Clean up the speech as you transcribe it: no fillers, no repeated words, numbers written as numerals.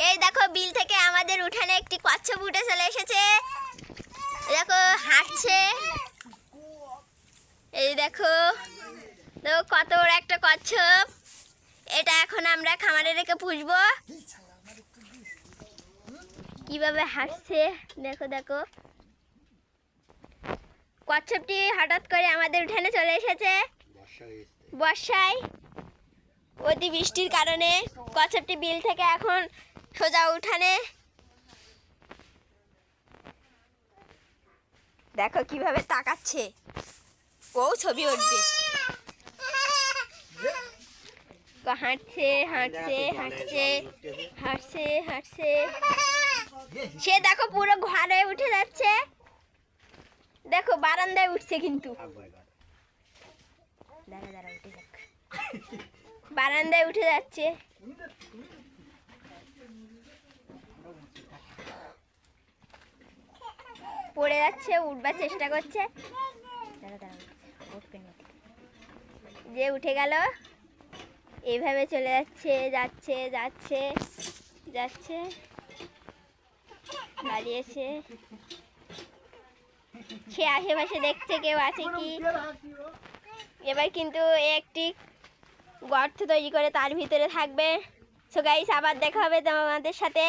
এই দেখো বিল থেকে আমাদের উঠানে একটি কচ্ছপ উঠে চলে এসেছে। দেখো হাঁটছে। এই দেখো দেখো কত বড় একটা কচ্ছপ। এটা এখন আমরা খামারে রেখে পুষবো। কিভাবে হাঁটছে দেখো দেখো। কচ্ছপটি হঠাৎ করে আমাদের উঠানে চলে এসেছে বর্ষায়। অতি বৃষ্টির কারণে কচ্ছপটি বিল থেকে এখন সোজা উঠানে। দেখো কিভাবে তাকাচ্ছে, ও ছবি উঠবে। হাঁটছে হাঁটছে হাঁটছে হাঁটছে হাঁটছে। সে দেখো পুরো ঘরে উঠে যাচ্ছে। দেখো বারান্দায় উঠছে কিন্তু বারান্দায় উঠে যাচ্ছে। পড়ে যাচ্ছে, উঠবার চেষ্টা করছে। যে উঠে গেল। এইভাবে চলে যাচ্ছে যাচ্ছে যাচ্ছে যাচ্ছে দাঁড়িয়েছে। সে আশেপাশে দেখছে কেউ আছে কি। এবার কিন্তু একটি গর্ত তৈরি করে তার ভিতরে থাকবে। সো গাইস, আবার দেখা হবে তোমাদের সাথে।